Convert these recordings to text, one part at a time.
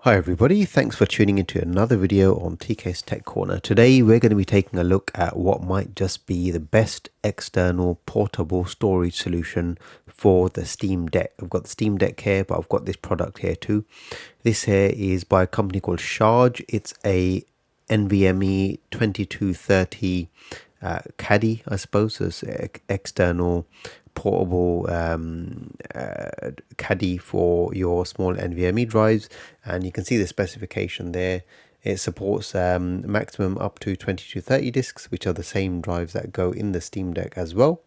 Hi everybody, thanks for tuning into another video on TK's Tech Corner. Today we're going to be taking a look at what might just be the best external portable storage solution for the Steam Deck. I've got the Steam Deck here, but I've got this product here too. This here is by a company called Sharge. It's a NVMe 2230 caddy, I suppose. So it's external portable caddy for your small NVMe drives, and you can see the specification there. It supports maximum up to 2230 disks, which are the same drives that go in the Steam Deck as well.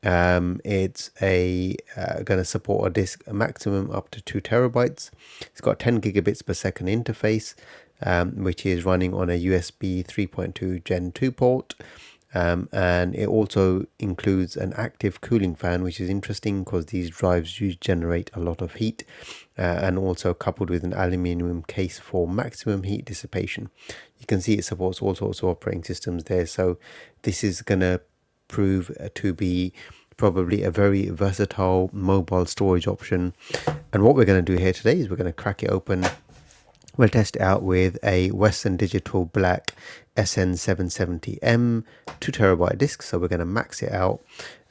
It's going to support a maximum up to 2 terabytes. It's got 10 gigabits per second interface, which is running on a USB 3.2 Gen 2 port. And it also includes an active cooling fan, which is interesting because these drives do generate a lot of heat, and also coupled with an aluminium case for maximum heat dissipation. You can see it supports all sorts of operating systems there, so this is going to prove to be probably a very versatile mobile storage option. And what we're going to do here today is we're going to crack it open. We'll test it out with a Western Digital Black SN770M 2 terabyte disk. So we're going to max it out.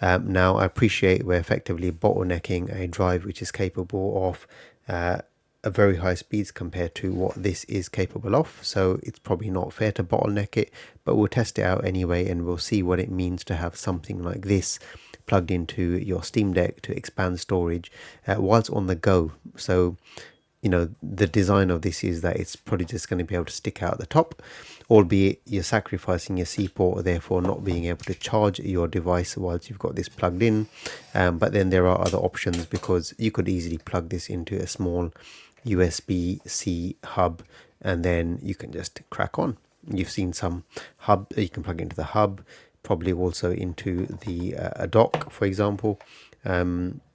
Now I appreciate we're effectively bottlenecking a drive which is capable of a very high speeds compared to what this is capable of. So it's probably not fair to bottleneck it, but we'll test it out anyway, and we'll see what it means to have something like this plugged into your Steam Deck to expand storage whilst on the go. So you know, the design of this is that it's probably just going to be able to stick out the top, albeit you're sacrificing your C port, therefore not being able to charge your device whilst you've got this plugged in. But then there are other options, because you could easily plug this into a small USB-C hub and then you can just crack on. You've seen some hub, you can plug into the hub, probably also into the a dock, for example,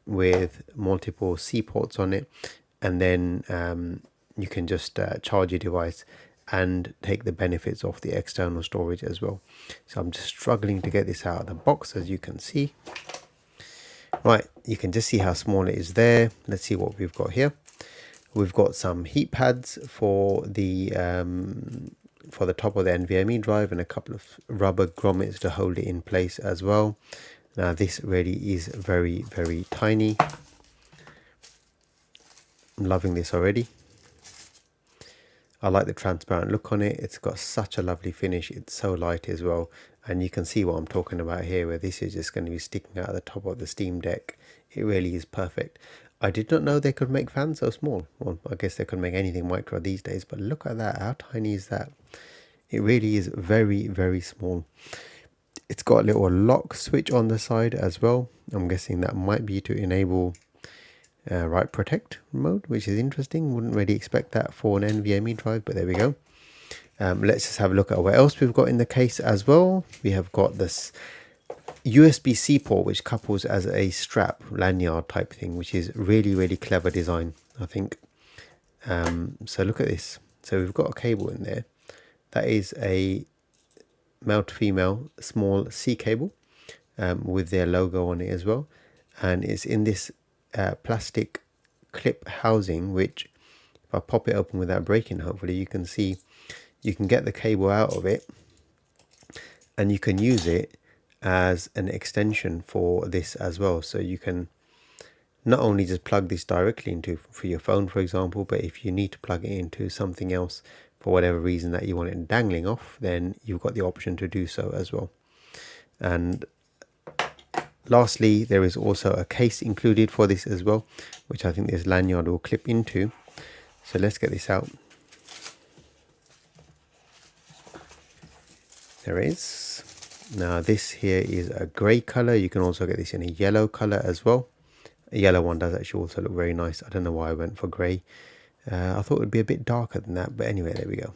with multiple C ports on it. And then you can just charge your device and take the benefits of the external storage as well. So I'm just struggling to get this out of the box, as you can see. Right, you can just see how small it is there. Let's see what we've got here. We've got some heat pads for the top of the NVMe drive, and a couple of rubber grommets to hold it in place as well. Now this really is very, very tiny. I'm loving this already. I like the transparent look on it. It's got such a lovely finish. It's so light as well. And you can see what I'm talking about here, where this is just going to be sticking out of the top of the Steam Deck. It really is perfect. I did not know they could make fans so small. Well, I guess they could make anything micro these days, but look at that. How tiny is that? It really is very, very small. It's got a little lock switch on the side as well. I'm guessing that might be to enable write protect mode, which is interesting. Wouldn't really expect that for an NVMe drive, but there we go. Let's just have a look at what else we've got in the case as well. We have got this USB-C port, which couples as a strap lanyard type thing, which is really, really clever design, I think. So look at this. So we've got a cable in there. That is a male to female small C cable with their logo on it as well, and it's in this plastic clip housing, which if I pop it open without breaking, hopefully you can see you can get the cable out of it and you can use it as an extension for this as well. So you can not only just plug this directly into for your phone, for example, but if you need to plug it into something else for whatever reason that you want it dangling off, then you've got the option to do so as well. And lastly, there is also a case included for this as well, which I think this lanyard will clip into. So let's get this out. There it is. Now this here is a grey colour. You can also get this in a yellow colour as well. A yellow one does actually also look very nice. I don't know why I went for grey. I thought it would be a bit darker than that, but anyway, there we go.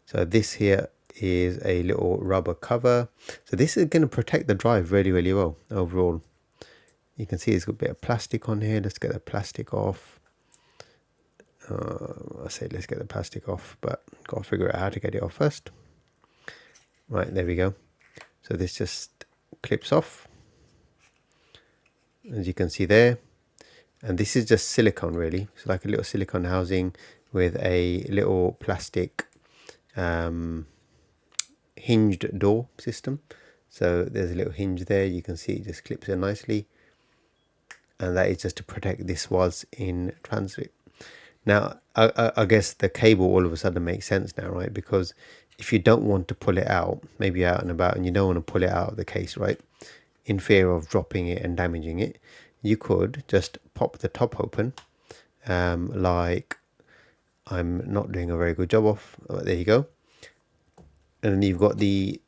So this here is a little rubber cover. So this is going to protect the drive really, really well overall. You can see it's got a bit of plastic on here. Let's get the plastic off. I say let's get the plastic off, but got to figure out how to get it off first. Right, there we go. So this just clips off, as you can see there. And this is just silicone really. It's like a little silicone housing with a little plastic hinged door system. So there's a little hinge there, you can see it just clips in nicely, and that is just to protect this whilst in transit. Now I guess the cable all of a sudden makes sense now, right? Because if you don't want to pull it out, maybe out and about, and you don't want to pull it out of the case, right, in fear of dropping it and damaging it, you could just pop the top open, like I'm not doing a very good job of. Oh, there you go. And then you've got the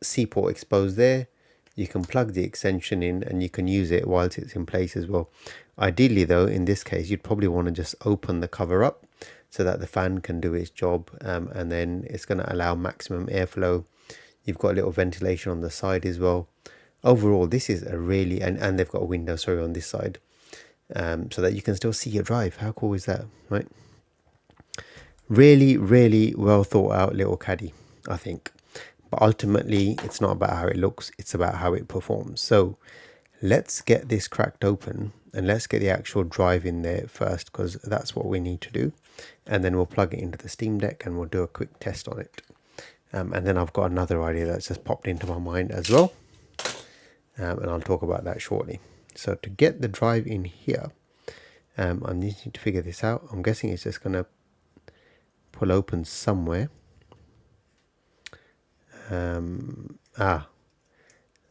C port exposed there. You can plug the extension in and you can use it whilst it's in place as well. Ideally though, in this case, you'd probably want to just open the cover up so that the fan can do its job, and then it's going to allow maximum airflow. You've got a little ventilation on the side as well. Overall, this is a really, and they've got a window, sorry, on this side, so that you can still see your drive. How cool is that, right? Really, really well thought out little caddy, I think. But ultimately, it's not about how it looks, it's about how it performs. So let's get this cracked open and let's get the actual drive in there first, because that's what we need to do. And then we'll plug it into the Steam Deck and we'll do a quick test on it. And then I've got another idea that's just popped into my mind as well. And I'll talk about that shortly. So to get the drive in here, I need to figure this out. I'm guessing it's just going to pull open somewhere.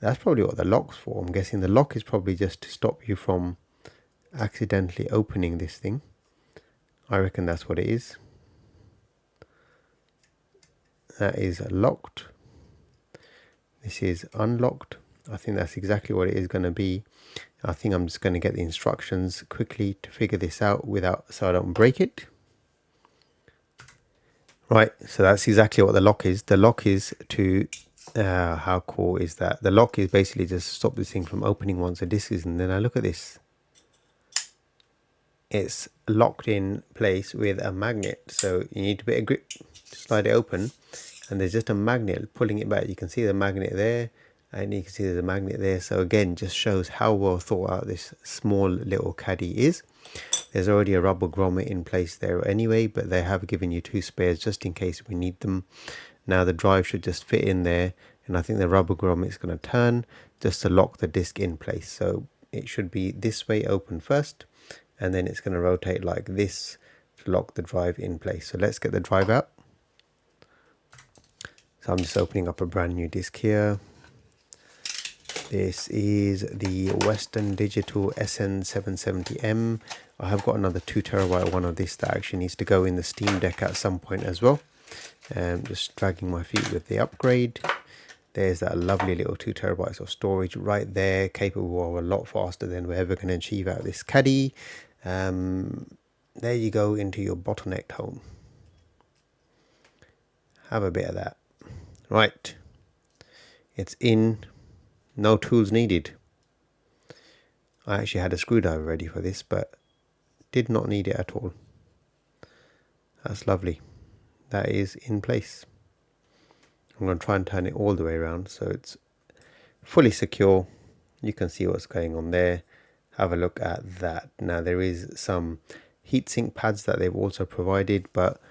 That's probably what the lock's for. I'm guessing the lock is probably just to stop you from accidentally opening this thing. I reckon that's what it is. That is locked. This is unlocked. I think that's exactly what it is going to be. I think I'm just going to get the instructions quickly to figure this out so I don't break it. Right, so that's exactly what the lock is. The lock is to, how cool is that? The lock is basically just to stop this thing from opening once the disc is, and then I look at this. It's locked in place with a magnet, so you need a bit of grip to slide it open, and there's just a magnet pulling it back. You can see the magnet there, and you can see there's a magnet there. So again, just shows how well thought out this small little caddy is. There's already a rubber grommet in place there anyway, but they have given you 2 spares just in case we need them. Now the drive should just fit in there, and I think the rubber grommet is going to turn just to lock the disc in place. So it should be this way open first, and then it's going to rotate like this to lock the drive in place. So let's get the drive out. So I'm just opening up a brand new disc here. This is the Western Digital SN770M. I have got another 2TB one of this that actually needs to go in the Steam Deck at some point as well. Just dragging my feet with the upgrade. There's that lovely little 2TB of storage right there, capable of a lot faster than we're ever going to achieve out of this caddy. There you go, into your bottlenecked home. Have a bit of that. Right, it's in. No tools needed. I actually had a screwdriver ready for this, but did not need it at all. That's lovely. That is in place. I'm going to try and turn it all the way around so it's fully secure. You can see what's going on there. Have a look at that. Now there is some heatsink pads that they've also provided, but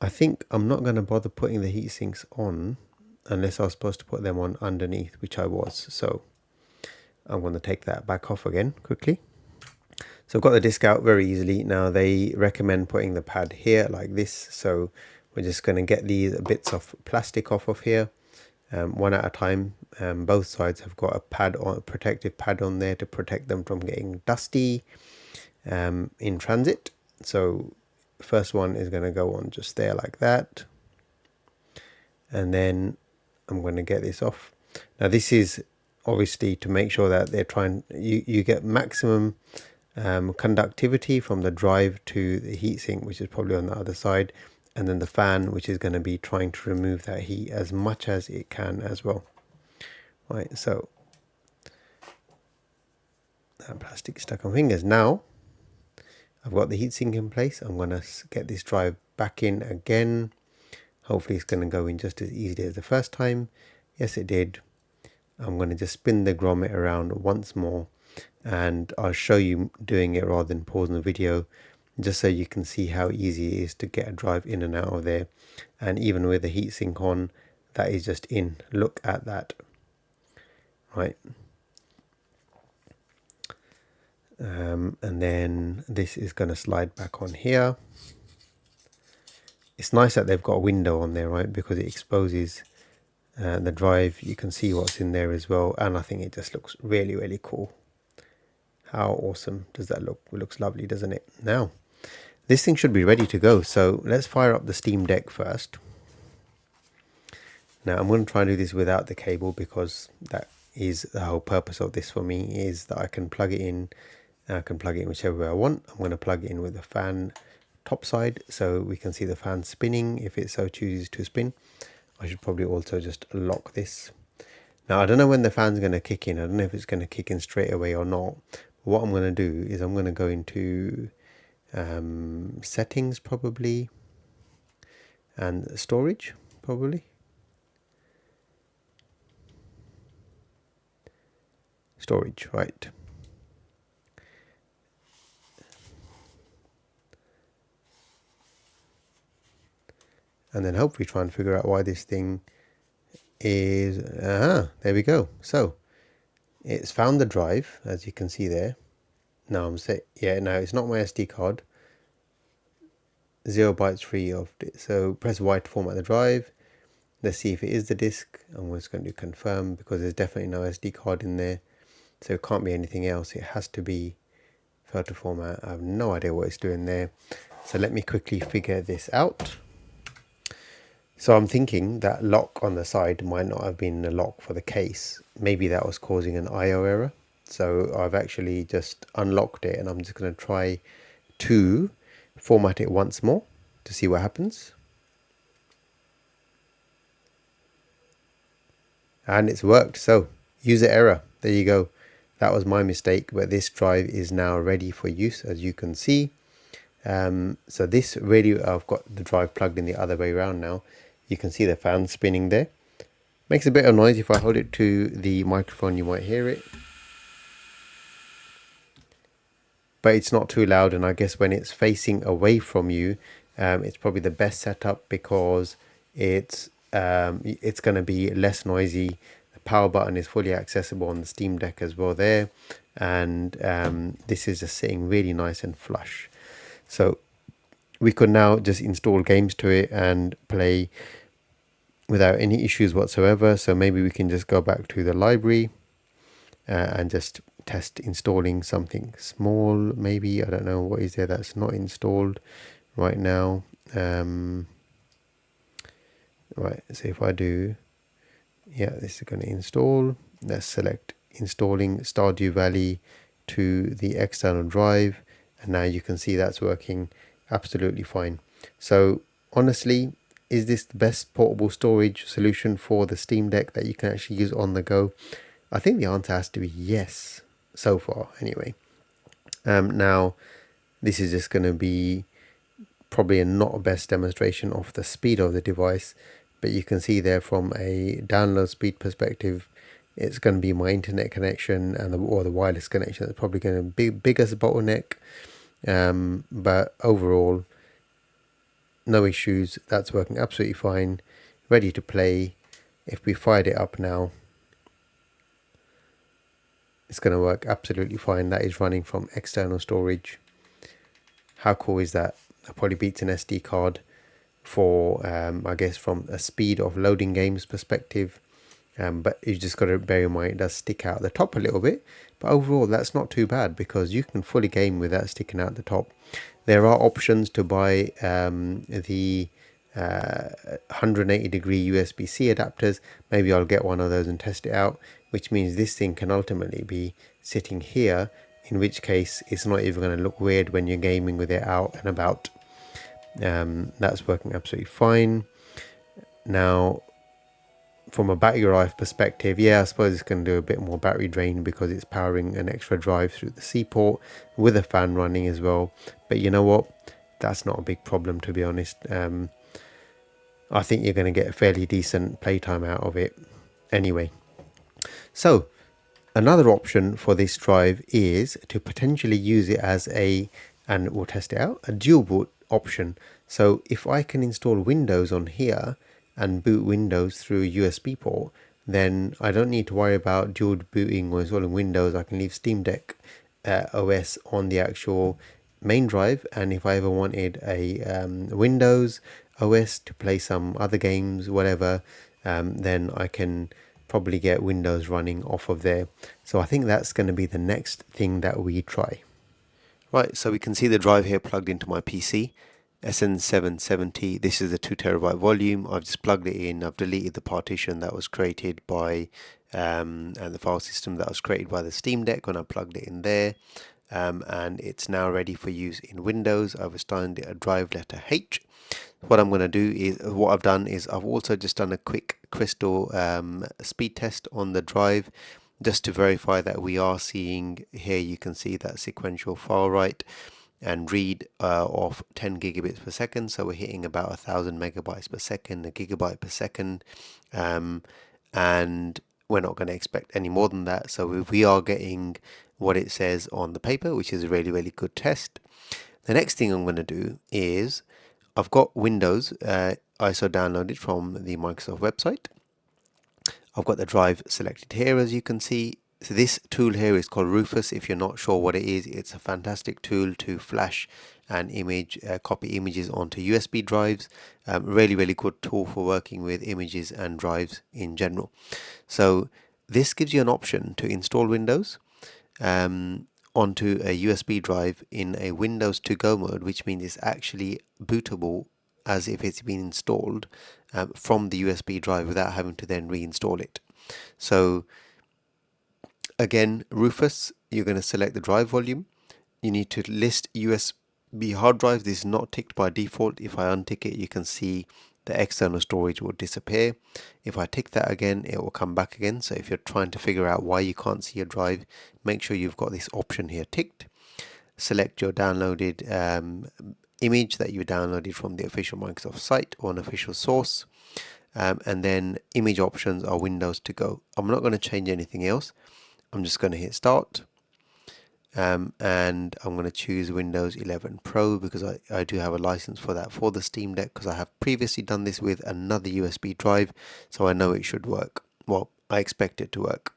I think I'm not going to bother putting the heatsinks on unless I was supposed to put them on underneath, which I was. So I'm going to take that back off again quickly. So I've got the disc out very easily. Now they recommend putting the pad here like this. So we're just going to get these bits of plastic off of here, one at a time. Both sides have got a pad on, a protective pad on there to protect them from getting dusty in transit. So first one is going to go on just there like that. And then I'm going to get this off. Now this is obviously to make sure that they're trying, you get maximum conductivity from the drive to the heatsink, which is probably on the other side, and then the fan, which is going to be trying to remove that heat as much as it can as well. Right, so that plastic stuck on fingers. Now I've got the heatsink in place. I'm going to get this drive back in again. Hopefully it's going to go in just as easily as the first time. Yes, it did. I'm going to just spin the grommet around once more, and I'll show you doing it rather than pausing the video, just so you can see how easy it is to get a drive in and out of there. And even with the heatsink on, that is just in. Look at that, right? And then this is going to slide back on here. It's nice that they've got a window on there, right, because it exposes the drive. You can see what's in there as well, and I think it just looks really, really cool. How awesome does that look? It looks lovely, doesn't it? Now, this thing should be ready to go, so let's fire up the Steam Deck first. Now, I'm going to try and do this without the cable, because that is the whole purpose of this for me, is that I can plug it in. I can plug it in whichever way I want. I'm going to plug it in with the fan top side, so we can see the fan spinning if it so chooses to spin. I should probably also just lock this. Now, I don't know when the fan's going to kick in. I don't know if it's going to kick in straight away or not. But what I'm going to do is I'm going to go into settings probably, and storage probably. Storage, right. And then hopefully try and figure out why this thing is, there we go. So it's found the drive, as you can see there. Now I'm saying, yeah, no, it's not my SD card. 0 bytes free of it. So press Y to format the drive. Let's see if it is the disk. I'm just going to confirm, because there's definitely no SD card in there. So it can't be anything else. It has to be photo format. I have no idea what it's doing there. So let me quickly figure this out. So I'm thinking that lock on the side might not have been a lock for the case. Maybe that was causing an IO error. So I've actually just unlocked it, and I'm just going to try to format it once more to see what happens. And it's worked. So user error. There you go. That was my mistake, but this drive is now ready for use, as you can see. So this really, I've got the drive plugged in the other way around now. You can see the fan spinning there. Makes a bit of noise. If I hold it to the microphone, you might hear it. But it's not too loud, and I guess when it's facing away from you, it's probably the best setup, because it's going to be less noisy. The power button is fully accessible on the Steam Deck as well there, and this is just sitting really nice and flush. So we could now just install games to it and play without any issues whatsoever. So maybe we can just go back to the library and just test installing something small. Maybe, I don't know, what is there that's not installed right now. Right, so if I do, yeah, this is going to install. Let's select installing Stardew Valley to the external drive, and now you can see that's working absolutely fine. So honestly, is this the best portable storage solution for the Steam Deck that you can actually use on the go? I think the answer has to be yes, so far anyway. Now, this is just going to be probably not a best demonstration of the speed of the device, but you can see there from a download speed perspective, it's going to be my internet connection and or the wireless connection that's probably going to be biggest bottleneck. But overall, no issues. That's working absolutely fine. Ready to play. If we fired it up now, it's going to work absolutely fine. That is running from external storage. How cool is that? That probably beats an SD card for, I guess, from a speed of loading games perspective. But you just got to bear in mind it does stick out the top a little bit. But overall, that's not too bad, because you can fully game with that sticking out the top. There are options to buy the 180 degree USB-C adapters. Maybe I'll get one of those and test it out, which means this thing can ultimately be sitting here, in which case it's not even going to look weird when you're gaming with it out and about. That's working absolutely fine. Now, from a battery life perspective, yeah, I suppose it's going to do a bit more battery drain because it's powering an extra drive through the C port with a fan running as well. But you know what? That's not a big problem, to be honest. I think you're going to get a fairly decent playtime out of it anyway. So, Another option for this drive is to potentially use it as and we'll test it out, a dual boot option. So if I can install Windows on here and boot Windows through a USB port, then I don't need to worry about dual booting or installing Windows. I can leave Steam Deck OS on the actual main drive, and if I ever wanted a Windows OS to play some other games, whatever, then I can probably get Windows running off of there. So I think that's going to be the next thing that we try. Right, so we can see the drive here plugged into my PC, SN770. This is a 2 TB volume. I've just plugged it in. I've deleted the partition that was created by and the file system that was created by the Steam Deck when I plugged it in there. And it's now ready for use in Windows. I've assigned it a drive letter H. What I'm going to do is, what I've done is I've also just done a quick crystal speed test on the drive, just to verify that we are seeing here. You can see that sequential file write and read of 10 gigabits per second. So we're hitting about 1,000 megabytes per second, a gigabyte per second, and we're not going to expect any more than that. So we are getting what it says on the paper, which is a really, really good test. The next thing I'm going to do is I've got Windows ISO downloaded from the Microsoft website. I've got the drive selected here, as you can see. So this tool here is called Rufus. If you're not sure what it is, it's a fantastic tool to flash and copy images onto USB drives. Really, really good tool for working with images and drives in general. So this gives you an option to install Windows onto a USB drive in a Windows to go mode, which means it's actually bootable as if it's been installed from the USB drive without having to then reinstall it. So again, Rufus, you're going to select the drive volume. You need to list USB hard drives. This is not ticked by default. If I untick it, you can see the external storage will disappear. If I tick that again, it will come back again. So if you're trying to figure out why you can't see your drive, make sure you've got this option here ticked. Select your downloaded image that you downloaded from the official Microsoft site or an official source. And then image options are Windows to go. I'm not going to change anything else. I'm just going to hit start. And I'm going to choose Windows 11 Pro because I do have a license for that for the Steam Deck, because I have previously done this with another USB drive, so I know it should work. Well, I expect it to work.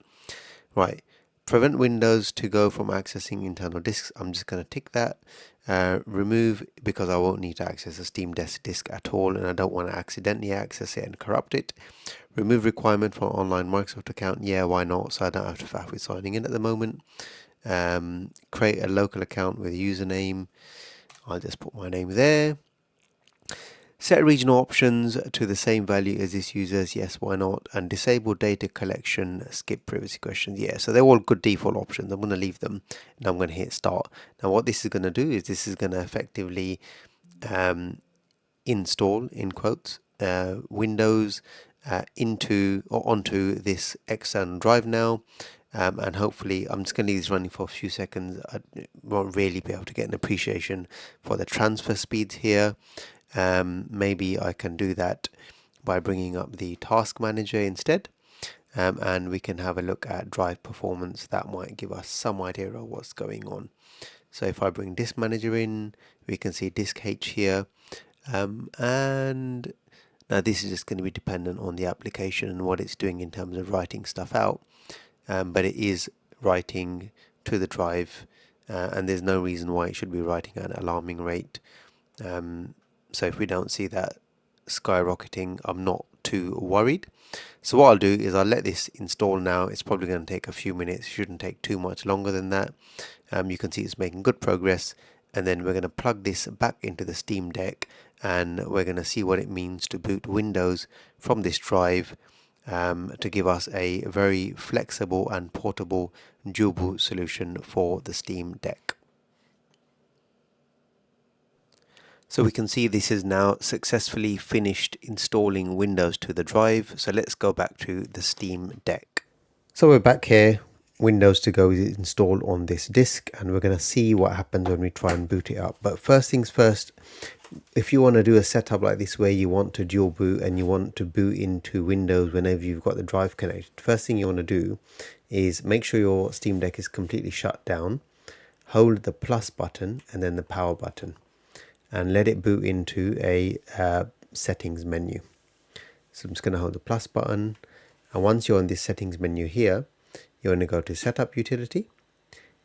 Right, prevent Windows to go from accessing internal disks. I'm just going to tick that. Remove, because I won't need to access a Steam Deck disk at all, and I don't want to accidentally access it and corrupt it. Remove requirement for online Microsoft account. Yeah, why not? So I don't have to faff with signing in at the moment. Create a local account with a username. I'll just put my name there. Set regional options to the same value as this user's. Yes, why not? And disable data collection, skip privacy questions. Yeah, so they're all good default options. I'm going to leave them and I'm going to hit start. Now what this is going to do is this is going to effectively install, in quotes, Windows onto this external drive now. And hopefully, I'm just going to leave this running for a few seconds. I won't really be able to get an appreciation for the transfer speeds here. Maybe I can do that by bringing up the task manager instead. And we can have a look at drive performance. That might give us some idea of what's going on. So if I bring disk manager in, we can see disk H here. And now this is just going to be dependent on the application and what it's doing in terms of writing stuff out. But it is writing to the drive, and there's no reason why it should be writing at an alarming rate. So if we don't see that skyrocketing, I'm not too worried. So what I'll do is I'll let this install now. It's probably going to take a few minutes. It shouldn't take too much longer than that. You can see it's making good progress, and then we're going to plug this back into the Steam Deck, and we're going to see what it means to boot Windows from this drive, to give us a very flexible and portable dual boot solution for the Steam Deck. So we can see this is now successfully finished installing Windows to the drive. So let's go back to the Steam Deck. So we're back here. Windows to Go is installed on this disk, and we're going to see what happens when we try and boot it up. But first things first, if you want to do a setup like this where you want to dual boot and you want to boot into Windows whenever you've got the drive connected, first thing you want to do is make sure your Steam Deck is completely shut down. Hold the plus button and then the power button and let it boot into a settings menu. So I'm just going to hold the plus button, and once you're on this settings menu here, you're going to go to setup utility,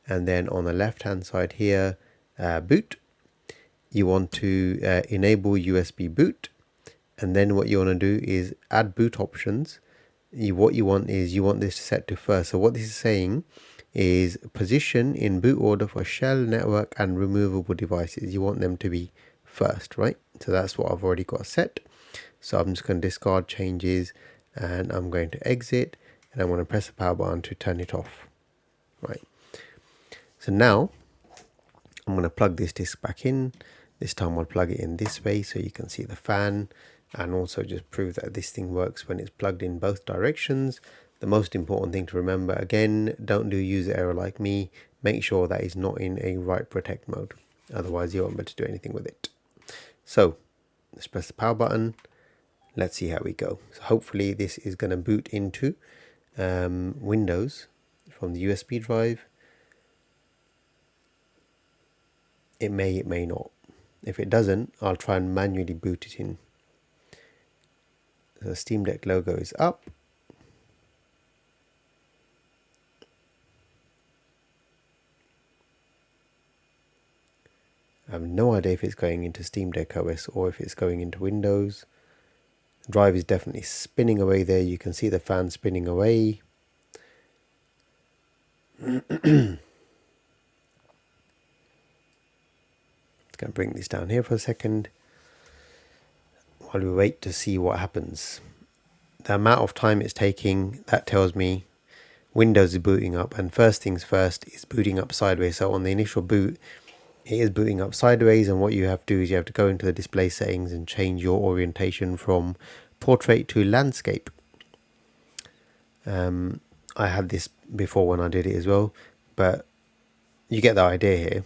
and then on the left hand side here, boot. You want to enable USB boot, and then what you want to do is add boot options. What you want is you want this set to first. So what this is saying is position in boot order for shell, network and removable devices. You want them to be first, right? So that's what I've already got set. So I'm just going to discard changes, and I'm going to exit, and I'm going to press the power button to turn it off. Right. So now I'm going to plug this disk back in. This time I'll plug it in this way so you can see the fan, and also just prove that this thing works when it's plugged in both directions. The most important thing to remember, again, don't do user error like me. Make sure that it's not in a write protect mode. Otherwise you won't be able to do anything with it. So let's press the power button. Let's see how we go. So hopefully this is going to boot into Windows from the USB drive. It may, it may not. If it doesn't, I'll try and manually boot it in. The Steam Deck logo is up. I have no idea if it's going into Steam Deck OS or if it's going into Windows. The drive is definitely spinning away there. You can see the fan spinning away. Going to bring this down here for a second while we wait to see what happens. The amount of time it's taking, that tells me Windows is booting up, and first things first is booting up sideways. So on the initial boot, it is booting up sideways, and what you have to do is you have to go into the display settings and change your orientation from portrait to landscape. I had this before when I did it as well, but you get the idea here.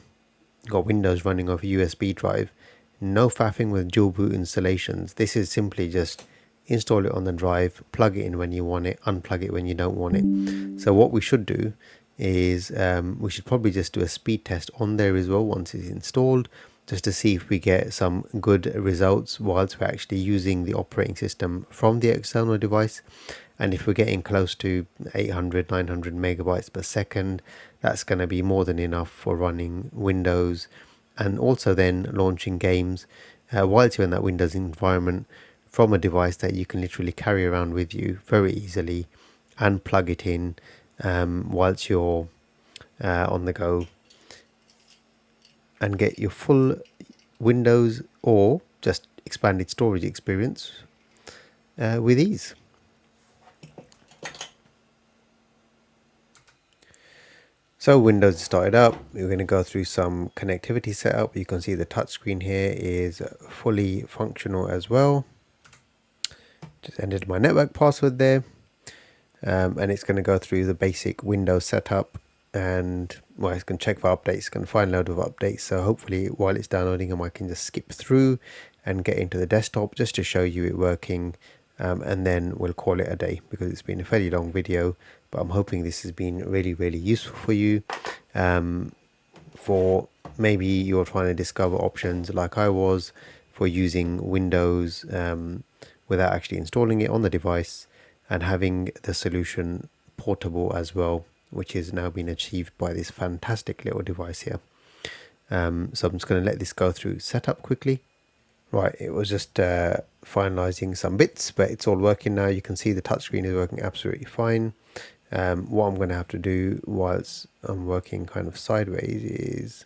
You've got Windows running off a USB drive, no faffing with dual boot installations. This is simply just install it on the drive, plug it in when you want it, unplug it when you don't want it. So what we should do is we should probably just do a speed test on there as well once it's installed, just to see if we get some good results whilst we're actually using the operating system from the external device. And if we're getting close to 800, 900 megabytes per second, that's going to be more than enough for running Windows, and also then launching games whilst you're in that Windows environment from a device that you can literally carry around with you very easily and plug it in whilst you're on the go, and get your full Windows or just expanded storage experience with ease. So Windows started up. We're going to go through some connectivity setup. You can see the touchscreen here is fully functional as well. Just entered my network password there, and it's going to go through the basic Windows setup, and well, it's going to check for updates. It's going to find a load of updates. So hopefully while it's downloading them, I can just skip through and get into the desktop just to show you it working. And then we'll call it a day because it's been a fairly long video, but I'm hoping this has been really, really useful for you. For maybe you're trying to discover options like I was for using Windows without actually installing it on the device, and having the solution portable as well, which is now been achieved by this fantastic little device here. So I'm just going to let this go through setup quickly. Right, it was just finalizing some bits, but it's all working now. You can see the touchscreen is working absolutely fine. What I'm going to have to do whilst I'm working kind of sideways is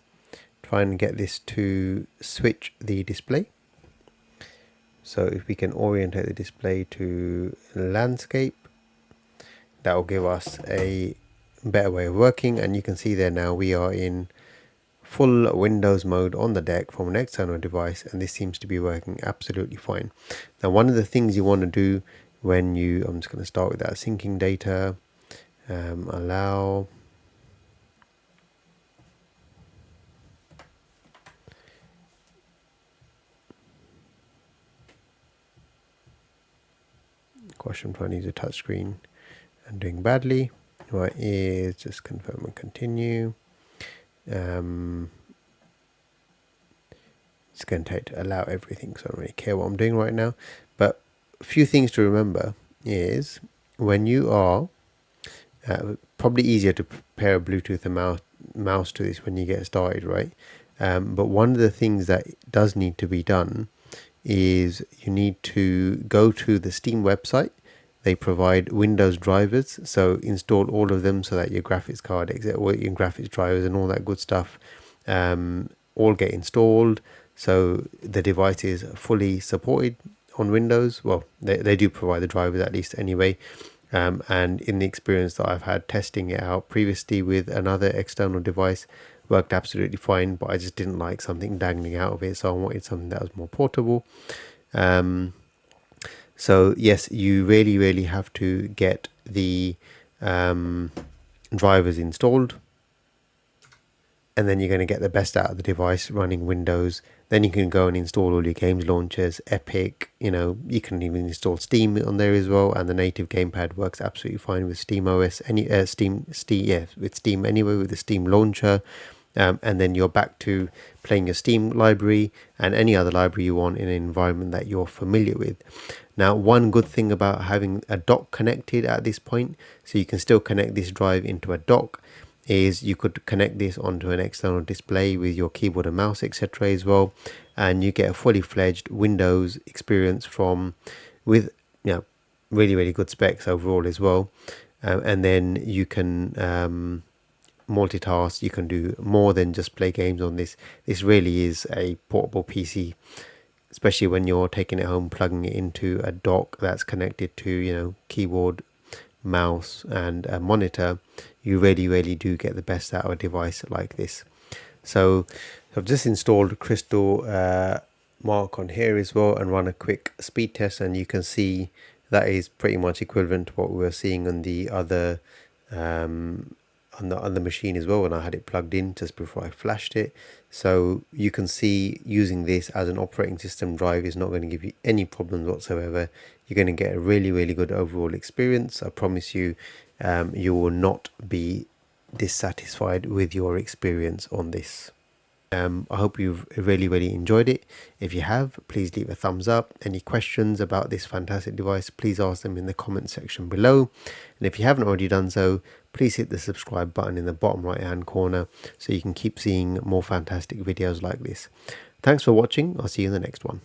try and get this to switch the display. So if we can orientate the display to landscape, that will give us a better way of working. And you can see there now we are in full Windows mode on the deck from an external device, and this seems to be working absolutely fine. Now one of the things you want to do when you, I'm just going to start with that syncing data, Allow. Gosh, I'm trying to use a touchscreen and doing badly. Right, is just confirm and continue. It's going to take to allow everything, so I don't really care what I'm doing right now. But a few things to remember is when you are probably easier to pair a Bluetooth and mouse to this when you get started, right? But one of the things that does need to be done is you need to go to the Steam website. They provide Windows drivers, so install all of them so that your graphics card, your graphics drivers and all that good stuff all get installed. So the device is fully supported on Windows. Well, they do provide the drivers at least anyway. And in the experience that I've had testing it out previously with another external device, worked absolutely fine, but I just didn't like something dangling out of it, so I wanted something that was more portable. So yes, you really have to get the drivers installed, and then you're going to get the best out of the device running Windows. Then you can go and install all your games launchers, Epic, you can even install Steam on there as well, and the native gamepad works absolutely fine with Steam OS, with Steam anyway, with the Steam launcher. And then you're back to playing your Steam library and any other library you want in an environment that you're familiar with. Now, one good thing about having a dock connected at this point, so you can still connect this drive into a dock, is you could connect this onto an external display with your keyboard and mouse, etc. as well, and you get a fully fledged Windows experience with really good specs overall as well. And then you can multitask. You can do more than just play games on this. This really is a portable PC, especially when you're taking it home, plugging it into a dock that's connected to keyboard, mouse and a monitor. You really do get the best out of a device like this. So I've just installed Crystal Mark on here as well and run a quick speed test, and you can see that is pretty much equivalent to what we were seeing on the other on the machine as well when I had it plugged in just before I flashed it. So you can see using this as an operating system drive is not going to give you any problems whatsoever. You're going to get a really good overall experience. I promise you, you will not be dissatisfied with your experience on this. I hope you've really enjoyed it. If you have, please leave a thumbs up. Any questions about this fantastic device, please ask them in the comment section below. And if you haven't already done so, please hit the subscribe button in the bottom right hand corner so you can keep seeing more fantastic videos like this. Thanks for watching. I'll see you in the next one.